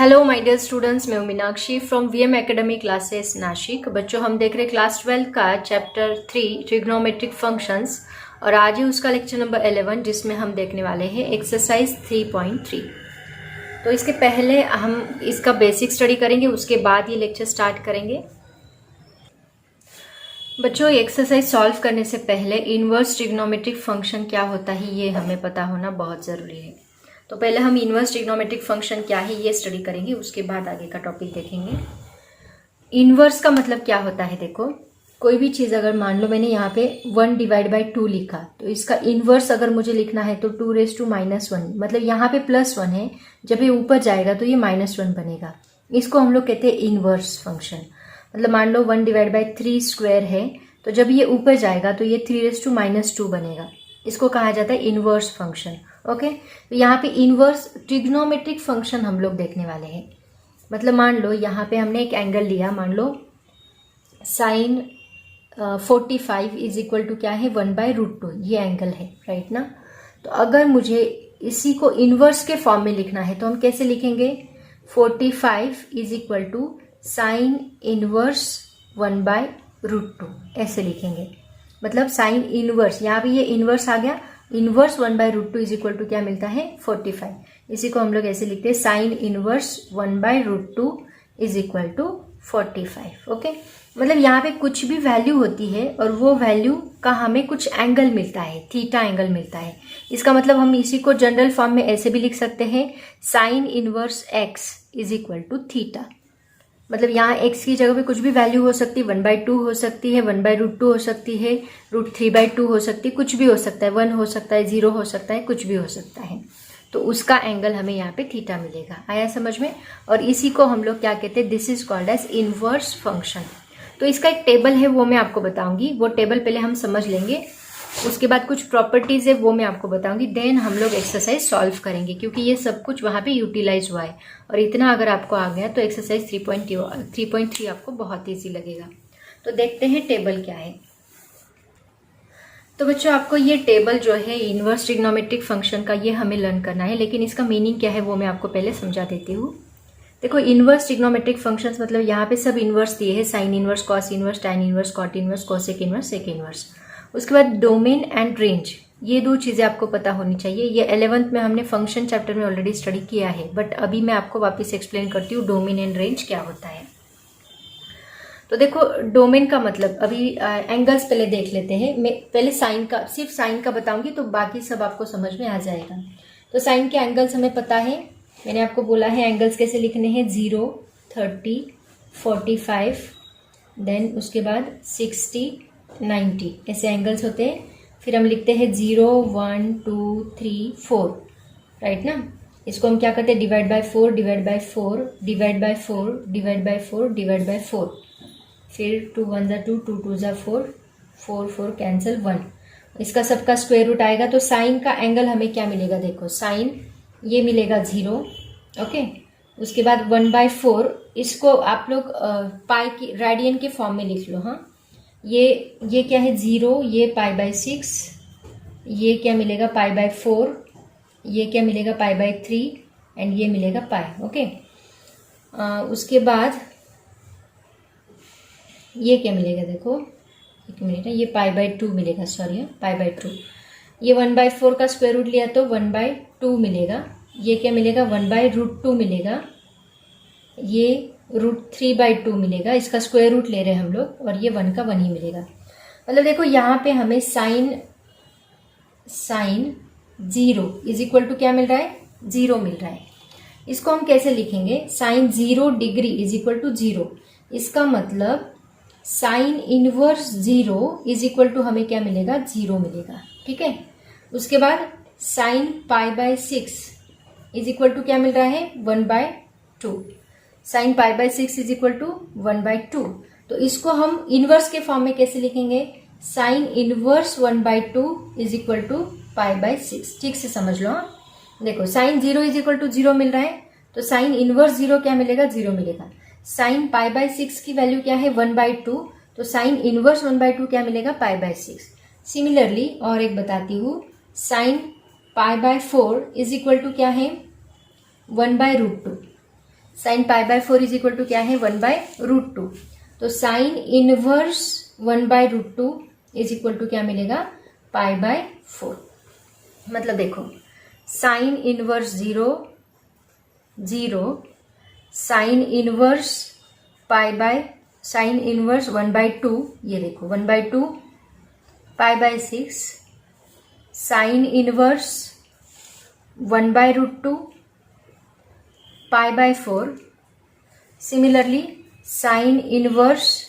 Hello my dear students, मैं हूं Meenakshi from VM academy classes Nashik. बच्चों, हम देख रहे हैं क्लास 12 का चैप्टर 3 ट्रिग्नोमेट्रिक फंक्शंस और आज ही उसका लेक्चर नंबर 11 जिसमें हम देखने वाले हैं एक्सरसाइज 3.3। तो इसके पहले हम इसका बेसिक स्टडी करेंगे, उसके बाद ये लेक्चर स्टार्ट करेंगे। बच्चों, एक्सरसाइज सॉल्व करने से पहले इनवर्स ट्रिग्नोमेट्रिक फंक्शन क्या होता है ये हमें पता होना बहुत ज़रूरी है। तो पहले हम इनवर्स ट्रिग्नोमेट्रिक फंक्शन क्या है ये स्टडी करेंगे, उसके बाद आगे का टॉपिक देखेंगे। इनवर्स का मतलब क्या होता है? देखो, कोई भी चीज़ अगर मान लो मैंने यहाँ पे 1/2 लिखा, तो इसका इनवर्स अगर मुझे लिखना है तो 2⁻⁻1, मतलब यहाँ पे +1 है, जब ये ऊपर जाएगा तो ये -1 बनेगा। इसको हम लोग कहते हैं इनवर्स फंक्शन। मतलब मान लो 1/3 स्क्वायर है, तो जब ये ऊपर जाएगा तो ये 3⁻2 बनेगा। इसको कहा जाता है इनवर्स फंक्शन। ओके, तो यहाँ पे इनवर्स ट्रिग्नोमेट्रिक फंक्शन हम लोग देखने वाले हैं। मतलब मान लो यहाँ पे हमने एक एंगल लिया, मान लो साइन 45 इज इक्वल टू क्या है 1/√2, ये एंगल है, राइट ना। तो अगर मुझे इसी को इनवर्स के फॉर्म में लिखना है तो हम कैसे लिखेंगे? 45 is equal to sine inverse 1/√2, ऐसे लिखेंगे। मतलब साइन इनवर्स, यहाँ पे ये इनवर्स आ गया, इनवर्स 1/√2 इज इक्वल टू क्या मिलता है 45। इसी को हम लोग ऐसे लिखते हैं, sine inverse 1/√2 is equal to 45। Okay, मतलब यहाँ पे कुछ भी वैल्यू होती है और वो वैल्यू का हमें कुछ एंगल मिलता है, थीटा एंगल मिलता है। इसका मतलब हम इसी को जनरल फॉर्म में ऐसे भी लिख सकते हैं, sine inverse x is equal to theta. मतलब यहाँ x की जगह पे कुछ भी वैल्यू हो सकती है, 1/2 हो सकती है, 1/√2 हो सकती है, √3/2 हो सकती है, कुछ भी हो सकता है, 1 हो सकता है, 0 हो सकता है, कुछ भी हो सकता है। तो उसका एंगल हमें यहाँ पे थीटा मिलेगा। आया समझ में? और इसी को हम लोग क्या कहते हैं? This is called as inverse function. तो इसका एक टेबल है, वो मैं आपको बताऊंगी। वो टेबल पहले हम समझ लेंगे, उसके बाद कुछ प्रॉपर्टीज है वो मैं आपको बताऊंगी, देन हम लोग एक्सरसाइज सॉल्व करेंगे, क्योंकि ये सब कुछ वहां पे यूटिलाइज हुआ है। और इतना अगर आपको आ गया तो एक्सरसाइज 3.3 आपको बहुत ईजी लगेगा। तो देखते हैं टेबल क्या है। तो बच्चों, आपको ये टेबल जो है इनवर्स ट्रिग्नोमेट्रिक फंक्शन का, ये हमें लर्न करना है, लेकिन इसका मीनिंग क्या है वो मैं आपको पहले समझा देती हूँ। देखो, इनवर्स ट्रिग्नोमेट्रिक फंक्शंस मतलब यहाँ पे सब इनवर्स दिए हैं, sine inverse, cos inverse, tan inverse, cot inverse, cosec inverse, sec inverse. उसके बाद डोमेन एंड रेंज, ये दो चीज़ें आपको पता होनी चाहिए। ये 11th में हमने फंक्शन चैप्टर में ऑलरेडी स्टडी किया है, बट अभी मैं आपको वापस एक्सप्लेन करती हूँ डोमेन एंड रेंज क्या होता है। तो देखो, डोमेन का मतलब अभी एंगल्स पहले देख लेते हैं। मैं पहले साइन का, सिर्फ साइन का बताऊंगी तो बाकी सब आपको समझ में आ जाएगा। तो साइन के एंगल्स हमें पता है, मैंने आपको बोला है एंगल्स कैसे लिखने हैं, 0, 30, 45, देन उसके बाद 60, 90, ऐसे एंगल्स होते हैं। फिर हम लिखते हैं 0, 1, 2, 3, 4, राइट ना। इसको हम क्या करते हैं? Divide by 4, divide by 4, divide by 4, divide by 4, divide by 4। फिर 2 1 2, 2 2 4, 4 4 कैंसिल 1। इसका सबका स्क्वायर रूट आएगा। तो साइन का एंगल हमें क्या मिलेगा? देखो, साइन ये मिलेगा 0। ओके, उसके बाद 1/4, इसको आप लोग पाई की रेडियन के फॉर्म में लिख लो। हाँ, ये क्या है 0, ये π/6, ये क्या मिलेगा π/4, ये क्या मिलेगा π/3 एंड ये मिलेगा पाई। ओके, उसके बाद ये क्या मिलेगा? देखो, एक मिनट है, ये π/2 मिलेगा, सॉरी π/2। ये 1/4 का स्क्वायर रूट लिया तो 1/2 मिलेगा। ये क्या मिलेगा? 1/√2 मिलेगा। ये √3/2 मिलेगा। इसका स्क्वायर रूट ले रहे हैं हम लोग, और ये 1 का 1 ही मिलेगा। मतलब देखो, यहाँ पे हमें साइन 0 इज इक्वल टू क्या मिल रहा है? 0 मिल रहा है। इसको हम कैसे लिखेंगे? Sine 0 degree is equal to 0। इसका मतलब sine inverse 0 is equal to हमें क्या मिलेगा? 0 मिलेगा। ठीक है, उसके बाद साइन π/6 इज इक्वल टू क्या मिल रहा है? 1/2। Sine π/6 is equal to 1/2। तो इसको हम इनवर्स के फॉर्म में कैसे लिखेंगे? Sine inverse 1/2 is equal to π/6। ठीक से समझ लो। देखो, साइन 0 इज इक्वल टू 0 मिल रहा है, तो साइन इनवर्स 0 क्या मिलेगा? 0 मिलेगा। साइन π/6 की वैल्यू क्या है? 1/2, तो साइन इनवर्स 1/2 क्या मिलेगा? π/6। सिमिलरली और एक बताती हूँ, साइन π/4 इज इक्वल टू क्या है? 1/√2। Sine pi by 4 is equal to क्या है 1/√2। तो sine inverse 1/√2 is equal to क्या मिलेगा पाई बाय 4। मतलब देखो sine inverse 0 0, sine inverse sine inverse 1/2, ये देखो 1/2 pi by 6, sine inverse 1/√2 pi by 4। Similarly sine inverse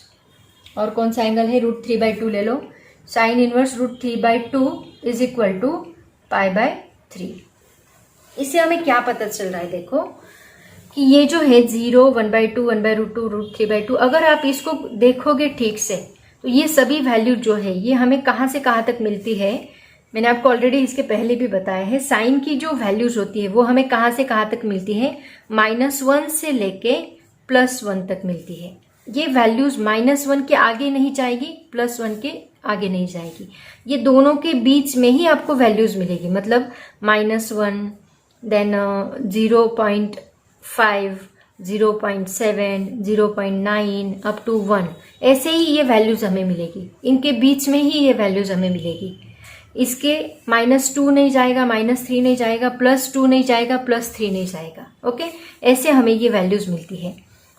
और कौन सा एंगल है √3/2 ले लो, sine inverse √3/2 is equal to pi by 3। इससे हमें क्या पता चल रहा है देखो कि ये जो है 0, 1/2, 1/√2, √3/2, अगर आप इसको देखोगे ठीक से तो ये सभी वैल्यू जो है ये हमें कहाँ से कहाँ तक मिलती है। मैंने आपको ऑलरेडी इसके पहले भी बताया है, साइन की जो वैल्यूज होती है वो हमें कहाँ से कहाँ तक मिलती है, -1 से लेके +1 तक मिलती है। ये वैल्यूज -1 के आगे नहीं जाएगी, +1 के आगे नहीं जाएगी, ये दोनों के बीच में ही आपको वैल्यूज मिलेगी। मतलब -1, देन 0.5, 0.7, 0.9 अप टू 1, ऐसे ही ये वैल्यूज हमें मिलेगी, इनके बीच में ही ये वैल्यूज हमें मिलेगी। इसके -2 नहीं जाएगा, -3 नहीं जाएगा, +2 नहीं जाएगा, +3 नहीं जाएगा। ओके, ऐसे हमें ये वैल्यूज मिलती है।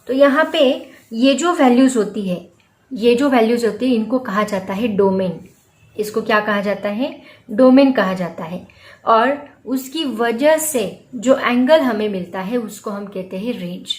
तो यहाँ पे ये जो वैल्यूज होती है इनको कहा जाता है डोमेन। इसको क्या कहा जाता है, डोमेन कहा जाता है। और उसकी वजह से जो एंगल हमें मिलता है उसको हम कहते हैं रेंज।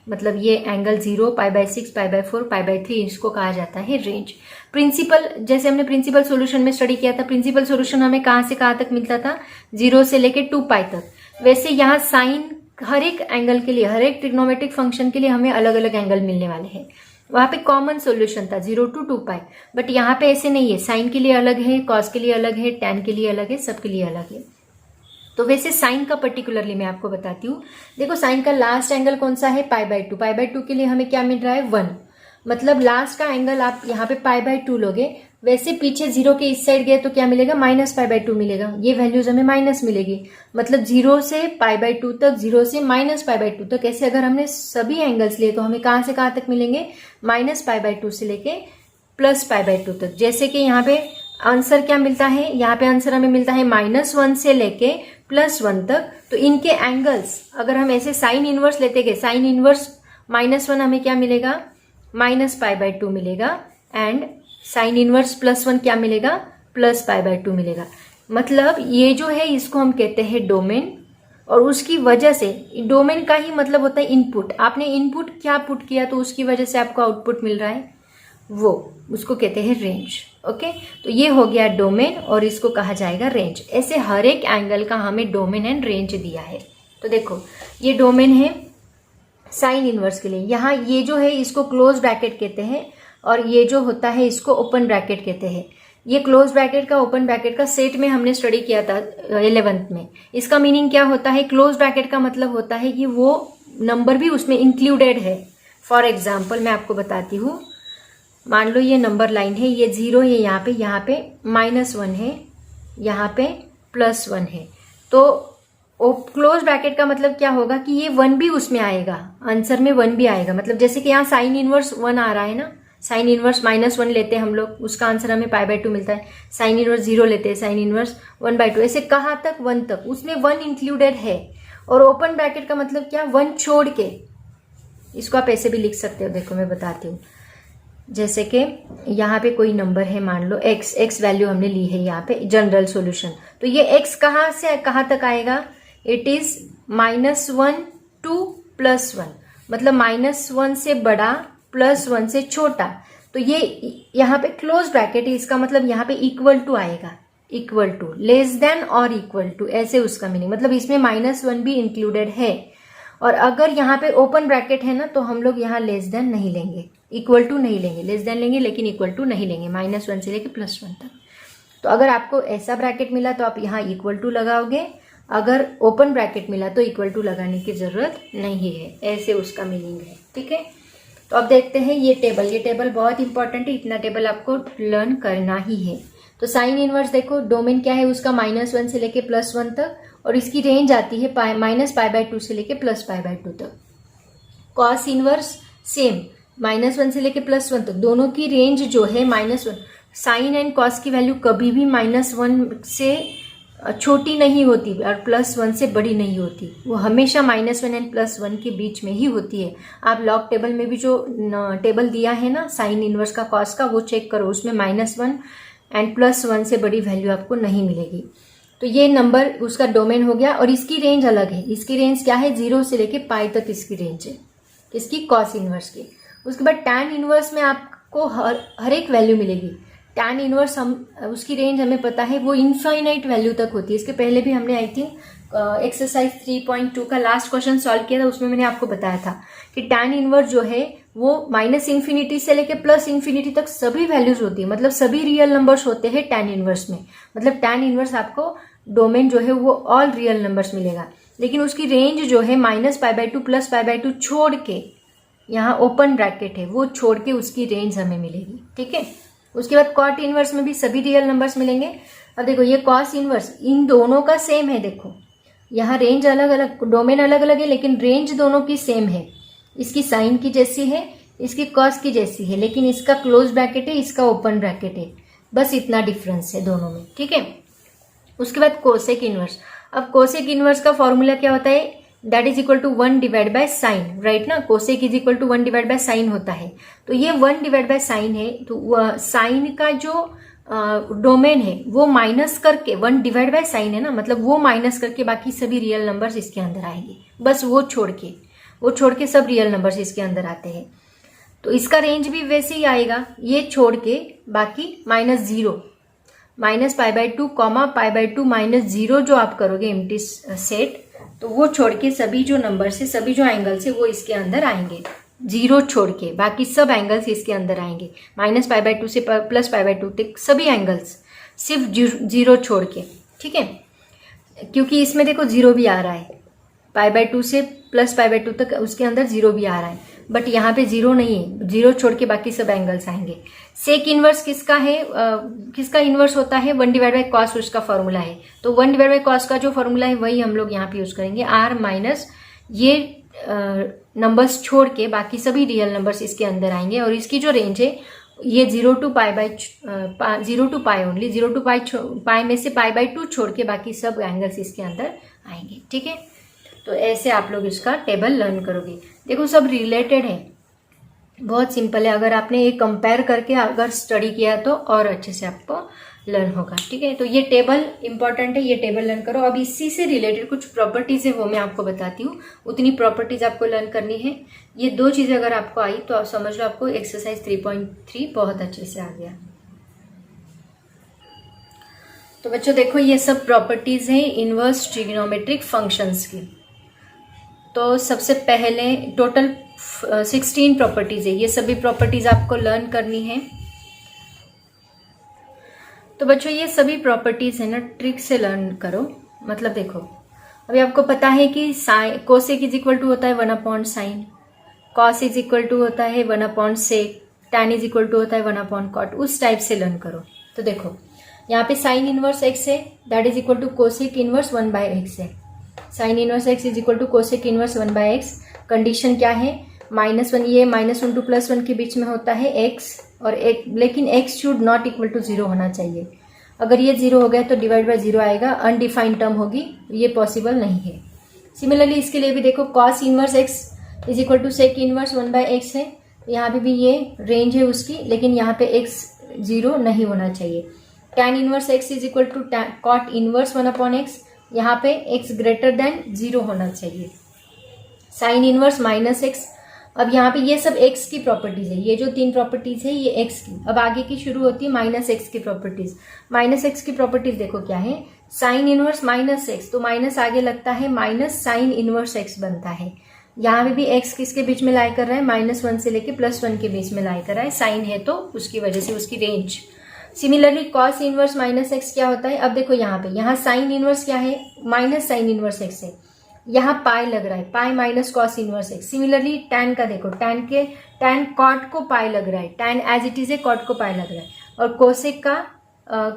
मतलब ये एंगल 0, π/6, π/4, π/3, इसको कहा जाता है रेंज। प्रिंसिपल, जैसे हमने प्रिंसिपल सॉल्यूशन में स्टडी किया था, प्रिंसिपल सॉल्यूशन हमें कहाँ से कहाँ तक मिलता था, 0 से लेके 2π तक। वैसे यहाँ साइन हर एक एंगल के लिए, हर एक ट्रिग्नोमेट्रिक फंक्शन के लिए हमें अलग अलग एंगल मिलने वाले हैं। वहां पे कॉमन सॉल्यूशन था 0 to 2π, बट यहाँ पे ऐसे नहीं है, साइन के लिए अलग है, कॉस के लिए अलग है, टैन के लिए अलग है, सबके लिए अलग है। तो वैसे साइन का पर्टिकुलरली मैं आपको बताती हूँ। देखो साइन का लास्ट एंगल कौन सा है, π/2। π/2 के लिए हमें क्या मिल रहा है 1, मतलब लास्ट का एंगल आप यहाँ पे π/2 लोगे। वैसे पीछे 0 के इस साइड गए तो क्या मिलेगा, -π/2 मिलेगा। ये वैल्यूज हमें माइनस मिलेगी, मतलब 0 से π/2 तक, 0 से -π/2 तक। ऐसे अगर हमने सभी एंगल्स लिए तो हमें कहाँ से कहाँ तक मिलेंगे, -π/2 से लेके +π/2 तक। जैसे कि यहाँ पे आंसर क्या मिलता है, यहाँ पे आंसर हमें मिलता है -1 से लेके +1 तक। तो इनके एंगल्स अगर हम ऐसे साइन इनवर्स लेते गए, साइन इनवर्स -1 हमें क्या मिलेगा, -π/2 मिलेगा, एंड साइन इनवर्स +1 क्या मिलेगा, +π/2 मिलेगा। मतलब ये जो है इसको हम कहते हैं डोमेन। और उसकी वजह से, डोमेन का ही मतलब होता है इनपुट। आपने इनपुट क्या पुट किया तो उसकी वजह से आपको आउटपुट मिल रहा है, वो उसको कहते हैं रेंज। ओके, तो ये हो गया डोमेन और इसको कहा जाएगा रेंज। ऐसे हर एक एंगल का हमें डोमेन एंड रेंज दिया है। तो देखो ये डोमेन है साइन इनवर्स के लिए। यहाँ ये जो है इसको क्लोज ब्रैकेट कहते हैं और ये जो होता है इसको ओपन ब्रैकेट कहते हैं। ये क्लोज ब्रैकेट का ओपन ब्रैकेट का सेट में हमने स्टडी किया था 11th में। इसका मीनिंग क्या होता है, क्लोज ब्रैकेट का मतलब होता है कि वो नंबर भी उसमें इंक्लूडेड है। फॉर एग्जाम्पल मैं आपको बताती हूँ, मान लो ये नंबर लाइन है, ये 0 है, यहाँ पे -1 है, यहाँ पे +1 है। तो क्लोज ब्रैकेट का मतलब क्या होगा कि ये 1 भी उसमें आएगा, आंसर में 1 भी आएगा। मतलब जैसे कि यहाँ साइन इनवर्स 1 आ रहा है ना, साइन इनवर्स -1 लेते हैं हम लोग, उसका आंसर हमें π/2 मिलता है। साइन इनवर्स 0 लेते हैं, साइन इनवर्स 1/2, ऐसे कहाँ तक 1 तक, उसमें 1 इंक्लूडेड है। और ओपन ब्रैकेट का मतलब क्या, 1 छोड़ के। इसको आप ऐसे भी लिख सकते हो, देखो मैं बताती हूँ। जैसे कि यहाँ पे कोई नंबर है, मान लो x वैल्यू हमने ली है यहाँ पे जनरल सॉल्यूशन। तो ये x कहाँ से कहाँ तक आएगा, इट इज -1 to +1, मतलब -1 से बड़ा, +1 से छोटा। तो ये यहाँ पे क्लोज ब्रैकेट है, इसका मतलब यहाँ पे इक्वल टू आएगा, इक्वल टू, लेस देन और इक्वल टू, ऐसे उसका मीनिंग। मतलब इसमें -1 भी इंक्लूडेड है। और अगर यहाँ पे ओपन ब्रैकेट है ना तो हम लोग यहाँ लेस देन नहीं लेंगे, इक्वल टू नहीं लेंगे, लेस देन लेंगे लेकिन इक्वल टू नहीं लेंगे, -1 से लेके +1 तक। तो अगर आपको ऐसा ब्रैकेट मिला तो आप यहाँ इक्वल टू लगाओगे, अगर ओपन ब्रैकेट मिला तो इक्वल टू लगाने की जरूरत नहीं है, ऐसे उसका मीनिंग है। ठीक है, तो अब देखते हैं ये टेबल बहुत इंपॉर्टेंट है, इतना टेबल आपको लर्न करना ही है। तो साइन इनवर्स देखो, डोमेन क्या है उसका, -1 से लेके +1 तक, और इसकी रेंज आती है -π/2 से लेके +π/2 तक। कॉस इनवर्स सेम, -1 से लेके +1 तक दोनों की रेंज जो है -1। साइन एंड कॉस की वैल्यू कभी भी -1 से छोटी नहीं होती और +1 से बड़ी नहीं होती, वो हमेशा -1 एंड +1 के बीच में ही होती है। आप लॉग टेबल में भी जो टेबल दिया है ना साइन इनवर्स का कॉस का, वो चेक करो, उसमें -1 एंड +1 से बड़ी वैल्यू आपको नहीं मिलेगी। तो ये नंबर उसका डोमेन हो गया और इसकी रेंज अलग है। इसकी रेंज क्या है, 0 से लेके पाई तक इसकी रेंज है, किसकी, कॉस इनवर्स की। उसके बाद टैन इनवर्स में आपको हर एक वैल्यू मिलेगी। टैन इनवर्स हम उसकी रेंज हमें पता है वो इनफाइनाइट वैल्यू तक होती है। इसके पहले भी हमने आई थिंक एक्सरसाइज 3.2 का लास्ट क्वेश्चन सॉल्व किया था, उसमें मैंने आपको बताया था कि टैन इनवर्स जो है वो -∞ से लेके +∞ तक सभी वैल्यूज होती है, मतलब सभी रियल नंबर्स होते हैं टैन इनवर्स में। मतलब टैन इनवर्स आपको डोमेन जो है वो ऑल रियल नंबर्स मिलेगा, लेकिन उसकी रेंज जो है -π/2 +π/2 छोड़ के, यहाँ ओपन ब्रैकेट है, वो छोड़ के उसकी रेंज हमें मिलेगी। ठीक है, उसके बाद कॉट इनवर्स में भी सभी रियल नंबर्स मिलेंगे। अब देखो ये कॉस इनवर्स इन दोनों का सेम है, देखो यहाँ रेंज अलग अलग, डोमेन अलग अलग है, लेकिन रेंज दोनों की सेम है। इसकी साइन की जैसी है, इसकी कॉस की जैसी है, लेकिन इसका क्लोज ब्रैकेट है, इसका ओपन ब्रैकेट है, बस इतना डिफरेंस है दोनों में। ठीक है, उसके बाद कोसेक इनवर्स। अब कोसेक इनवर्स का फॉर्मूला क्या होता है, that is equal to 1 divide by sine, right ना। Cosec is equal to 1 divide by sine होता है। तो ये 1 डिवाइड बाय साइन है, तो साइन का जो डोमेन है वो माइनस करके, 1 डिवाइड बाय साइन है ना, मतलब वो माइनस करके बाकी सभी रियल नंबर्स इसके अंदर आएंगे, बस वो छोड़ के सब रियल नंबर्स इसके अंदर आते हैं। तो इसका रेंज भी वैसे ही आएगा, ये छोड़ के बाकी -0, -π/2, π/2 -0 जो आप करोगे एम्प्टी सेट, तो वो छोड़ के सभी जो नंबर से, सभी जो एंगल्स है वो इसके अंदर आएंगे। 0 छोड़ के बाकी सब एंगल्स इसके अंदर आएंगे, -π/2 से +π/2 तक सभी एंगल्स, सिर्फ 0 छोड़ के। ठीक है, क्योंकि इसमें देखो 0 भी आ रहा है, π/2 से +π/2 तक उसके अंदर 0 भी आ रहा है, बट यहाँ पे 0 नहीं है, 0 छोड़ के बाकी सब एंगल्स आएंगे। सेक इनवर्स किसका है, किसका इनवर्स होता है, 1 डिवाइड बाय कॉस उसका फॉर्मूला है। तो 1 डिवाइड बाय कॉस का जो फॉर्मूला है वही हम लोग यहाँ पे यूज करेंगे, r माइनस ये नंबर्स छोड़ के बाकी सभी रियल नंबर्स इसके अंदर आएंगे। और इसकी जो रेंज है ये 0 to π ओनली, 0 to π में से π/2 छोड़ के बाकी सब एंगल्स इसके अंदर आएंगे। ठीक है, तो ऐसे आप लोग इसका टेबल लर्न करोगे। देखो सब रिलेटेड है, बहुत सिंपल है। अगर आपने ये कंपेयर करके अगर स्टडी किया तो और अच्छे से आपको लर्न होगा। ठीक है, तो ये टेबल इंपॉर्टेंट है, ये टेबल लर्न करो। अब इसी से रिलेटेड कुछ प्रॉपर्टीज है वो मैं आपको बताती हूँ, उतनी प्रॉपर्टीज आपको लर्न करनी है। ये 2 चीजें अगर आपको आई तो आप समझ लो आपको एक्सरसाइज 3.3 बहुत अच्छे से आ गया। तो बच्चों देखो ये सब प्रॉपर्टीज है इनवर्स ट्रिग्नोमेट्रिक फंक्शंस की। तो सबसे पहले टोटल 16 प्रॉपर्टीज है, ये सभी प्रॉपर्टीज आपको लर्न करनी है। तो बच्चों ये सभी प्रॉपर्टीज है ना, ट्रिक से लर्न करो। मतलब देखो अभी आपको पता है कि कोसेक इज इक्वल टू होता है 1/sin, cos is equal to होता है 1/sec, tan is equal to होता है 1/cot, उस टाइप से लर्न करो। तो देखो यहाँ पे साइन इनवर्स x है, that is equal to cosec inverse 1/x है। Sine inverse x is equal to cosec inverse 1/x। Condition क्या है, -1, ये -1 to +1 के बीच में होता है x और एक, लेकिन x should not equal to 0 होना चाहिए। अगर ये 0 हो गया तो डिवाइड बाय 0 आएगा, अनडिफाइंड टर्म होगी, ये पॉसिबल नहीं है। सिमिलरली इसके लिए भी देखो cos inverse x is equal to sec inverse 1/x है, यहाँ पे भी ये रेंज है उसकी, लेकिन यहाँ पे x 0 नहीं होना चाहिए। tan inverse x is equal to cot inverse 1/x, यहाँ पे x ग्रेटर देन 0 होना चाहिए। साइन इनवर्स -x, अब यहाँ पे ये सब x की प्रॉपर्टीज है, ये जो 3 प्रॉपर्टीज है ये x की। अब आगे की शुरू होती है -x की प्रॉपर्टीज। -x की प्रॉपर्टीज देखो क्या है, साइन इनवर्स -x, तो माइनस आगे लगता है माइनस साइन इनवर्स x बनता है। यहाँ पे भी x किसके बीच में लाई कर रहा है, -1 से लेके +1 के बीच में लाई कर रहा है, साइन है तो उसकी वजह से उसकी range. Similarly cos inverse -x क्या होता है, अब देखो यहाँ पे, यहाँ साइन इनवर्स क्या है, माइनस साइन इनवर्स x है, यहाँ पाई लग रहा है, pi minus cos inverse x। Similarly tan का देखो, टैन कॉट को पाई लग रहा है, टैन एज इट इज है, कॉट को पाई लग रहा है। और कोसेक का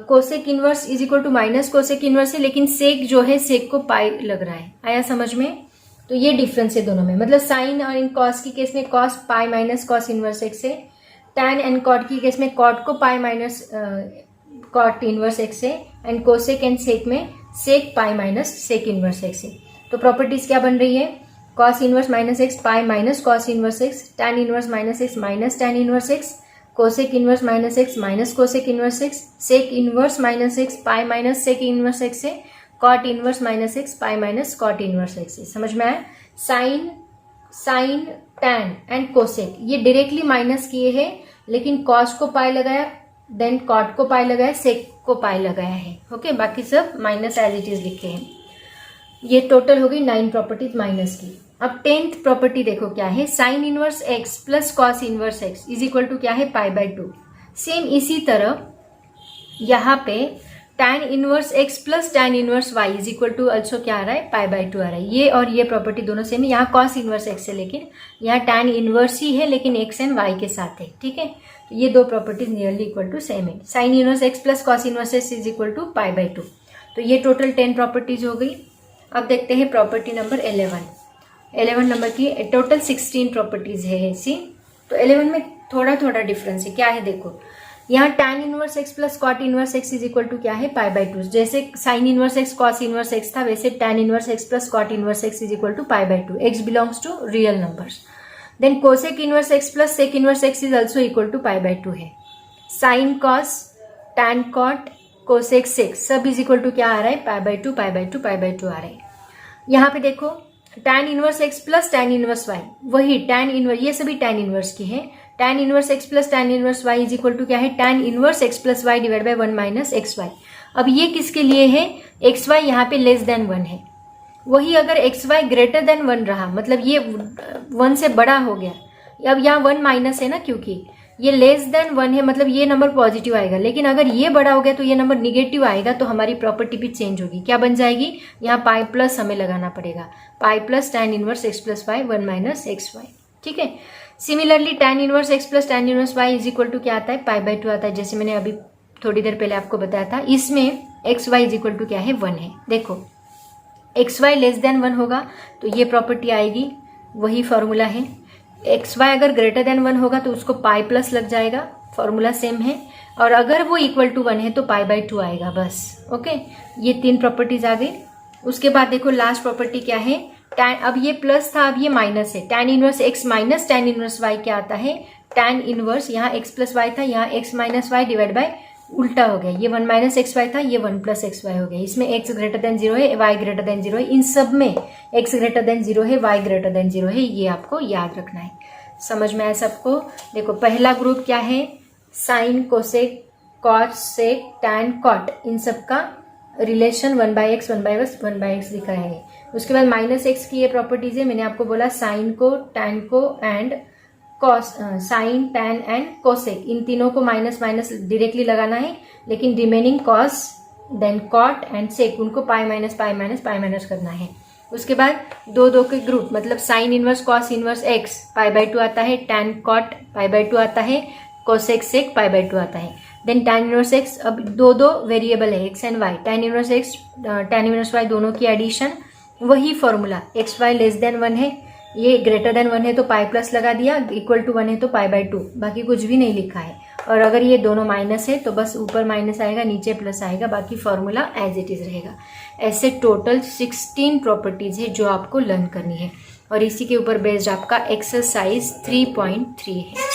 cosec inverse is equal to minus cosec inverse है, लेकिन सेक जो है सेक को पाई लग रहा है। आया समझ में। तो ये डिफरेंस है दोनों में, मतलब साइन और इन कॉस की केस में cos pi minus cos inverse x है, टैन एंड कॉट की केस में कॉट को pi minus cot inverse x है, एंड कोसेक एंड सेक में sec pi minus sec inverse x है। तो प्रॉपर्टीज क्या बन रही है, cos inverse minus x pi minus cos inverse x, tan inverse minus x minus tan inverse x, cosec inverse minus x minus cosec inverse x, sec inverse minus x pi minus sec inverse x है, cot inverse minus x pi minus cot inverse x है। समझ में आया? Sine tan and cosec ये directly minus किए हैं, लेकिन cos को पाई लगाया, देन कॉट को पाई लगाया, सेक को पाई लगाया है। ओके, बाकी सब माइनस एज इट इज लिखे हैं। ये टोटल हो गई 9 प्रॉपर्टीज माइनस की। अब 10th प्रॉपर्टी देखो क्या है, sine inverse x plus cos inverse x is equal to क्या है, पाई बाय 2। सेम इसी तरह यहाँ पे tan inverse x plus tan inverse y is equal to also क्या आ रहा है, पाई बाय 2 आ रहा है। ये और ये प्रॉपर्टी दोनों सेम है। यहाँ कॉस इनवर्स एक्स है, लेकिन यहाँ tan इनवर्स ही है, लेकिन एक्स एंड वाई के साथ है। ठीक है, तो ये दो properties nearly equal to same है। Sine inverse x plus cos inverse x is equal to pi by 2। तो ये टोटल 10 प्रॉपर्टीज हो गई। अब देखते हैं प्रॉपर्टी नंबर 11 नंबर की टोटल 16 प्रॉपर्टीज है ऐसी। तो 11 में थोड़ा थोड़ा डिफरेंस है। क्या है देखो, यहाँ tan inverse x plus cot inverse x is equal to क्या है, पाई बाय 2। जैसे sine inverse x cos inverse x था, वैसे tan inverse x plus cot inverse x is equal to pi by 2। X belongs to real numbers. Then cosec inverse x plus sec inverse x is also equal to pi by 2 है। Sine cos tan cot cosec sec सब is equal to क्या आ रहा है, pi by 2 pi by 2 pi by 2 आ रहा है। यहाँ पे देखो tan inverse x plus tan inverse y, वही tan इनवर्स, ये सभी tan इनवर्स की है। tan inverse x plus tan inverse y is equal to क्या है, tan inverse x plus y divide by 1 minus x y. अब ये किसके लिए है, एक्स वाई यहाँ पे लेस देन 1 है। वही अगर एक्स वाई ग्रेटर देन 1 रहा, मतलब ये 1 से बड़ा हो गया, अब यहाँ 1 माइनस है ना, क्योंकि ये लेस देन 1 है, मतलब ये नंबर पॉजिटिव आएगा। लेकिन अगर ये बड़ा हो गया तो ये नंबर निगेटिव आएगा, तो हमारी प्रॉपर्टी भी चेंज होगी। क्या बन जाएगी, यहाँ पाई प्लस हमें लगाना पड़ेगा, pi plus tan inverse x plus y 1 minus x y. ठीक है, similarly tan inverse x plus tan inverse y is equal to क्या आता है, पाई बाय 2 आता है। जैसे मैंने अभी थोड़ी देर पहले आपको बताया था, इसमें x y is equal to क्या है, 1 है। देखो एक्स वाई लेस देन 1 होगा तो ये प्रॉपर्टी आएगी, वही फॉर्मूला है। एक्स वाई अगर ग्रेटर देन 1 होगा तो उसको पाई प्लस लग जाएगा, फॉर्मूला सेम है। और अगर वो इक्वल टू 1 है तो पाई बाय 2 आएगा बस। ओके, ये 3 प्रॉपर्टीज आ गई। उसके बाद देखो लास्ट प्रॉपर्टी क्या है, अब ये प्लस था, अब ये माइनस है। tan inverse x minus tan inverse y क्या आता है, tan इनवर्स, यहाँ एक्स प्लस वाई था, यहाँ x minus y divide by उल्टा हो गया, ये 1 माइनस एक्स वाई था, ये 1 प्लस एक्स वाई हो गया। इसमें एक्स ग्रेटर देन 0 है, वाई ग्रेटर देन 0 है, इन सब में एक्स ग्रेटर देन 0 है, वाई ग्रेटर देन 0 है, ये आपको याद रखना है। समझ में आया सबको? देखो पहला ग्रुप क्या है, sine cosec cos sec tan cot, इन सब का relation 1 by x 1 by x 1 by x लिखा है। उसके बाद माइनस एक्स की ये प्रॉपर्टीज है, मैंने आपको बोला साइन को, टैन को and cos, sine tan and cosec, इन तीनों को माइनस माइनस डायरेक्टली लगाना है, लेकिन remaining cos then cot and sec उनको pi minus pi minus pi minus करना है। उसके बाद दो के ग्रुप, मतलब sine inverse cos inverse x pi by 2 आता है, टैन कॉट पाई बाय 2 आता है, कोसेक सेक पाई बाय 2 आता है। देन टैन इनवर्स एक्स, अब दो वेरिएबल है x and y, tan inverse x tan inverse y दोनों की एडिशन, वही formula, x y less than 1 है, ये ग्रेटर देन 1 है तो पाई प्लस लगा दिया, इक्वल टू 1 है तो पाई बाय 2, बाकी कुछ भी नहीं लिखा है। और अगर ये दोनों माइनस है तो बस ऊपर माइनस आएगा, नीचे प्लस आएगा, बाकी फॉर्मूला एज इट इज रहेगा। ऐसे टोटल 16 प्रॉपर्टीज है जो आपको लर्न करनी है, और इसी के ऊपर बेस्ड आपका एक्सरसाइज 3.3 है।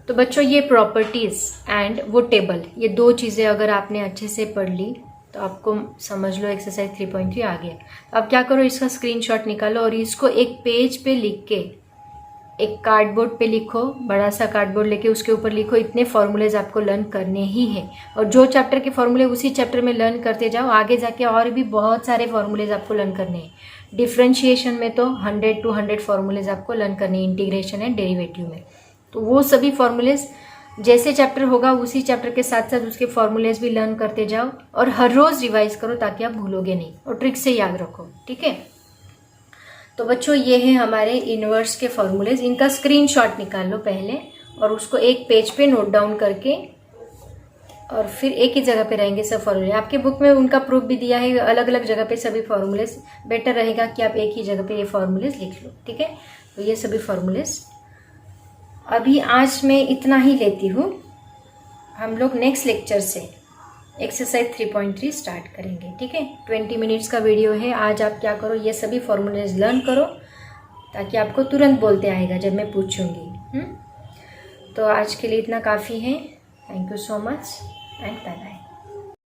तो बच्चों ये प्रॉपर्टीज एंड वो टेबल, ये दो चीजें अगर आपने अच्छे से पढ़ ली तो आपको समझ लो एक्सरसाइज 3.3 आ गया। अब क्या करो, इसका स्क्रीनशॉट निकालो और इसको एक पेज पे लिख के, एक कार्डबोर्ड पे लिखो, बड़ा सा कार्डबोर्ड लेके उसके ऊपर लिखो इतने फॉर्मूलेज आपको लर्न करने ही है। और जो चैप्टर के फॉर्मूले उसी चैप्टर में लर्न करते जाओ, आगे जाके और भी बहुत सारे फॉर्मूलेज आपको लर्न करने हैं। डिफ्रेंशिएशन में तो 100 to 100 फॉर्मूलेज आपको लर्न करने हैं, इंटीग्रेशन एंड डेरिवेटिव में। तो वो सभी फॉर्मूलेज जैसे चैप्टर होगा उसी चैप्टर के साथ साथ उसके फॉर्मूलेज भी लर्न करते जाओ, और हर रोज रिवाइज करो ताकि आप भूलोगे नहीं, और ट्रिक से याद रखो। ठीक है, तो बच्चों ये है हमारे इनवर्स के फॉर्मूलेज, इनका स्क्रीनशॉट निकाल लो पहले और उसको एक पेज पे नोट डाउन करके और फिर एक ही जगह पे रहेंगे सब फॉर्मूले। आपके बुक में उनका प्रूफ भी दिया है, अलग अलग जगह पे सभी फॉर्मूलेस। बेटर रहेगा कि आप एक ही जगह पे ये फॉर्मूलेस लिख लो, ठीक है। तो ये सभी फॉर्मूलेस अभी आज मैं इतना ही लेती हूँ। हम लोग नेक्स्ट लेक्चर से एक्सरसाइज 3.3 स्टार्ट करेंगे, ठीक है। 20 मिनट्स का वीडियो है। आज आप क्या करो, ये सभी फॉर्मूलेज लर्न करो ताकि आपको तुरंत बोलते आएगा जब मैं पूछूंगी। तो आज के लिए इतना काफ़ी है। Thank you so much and bye bye.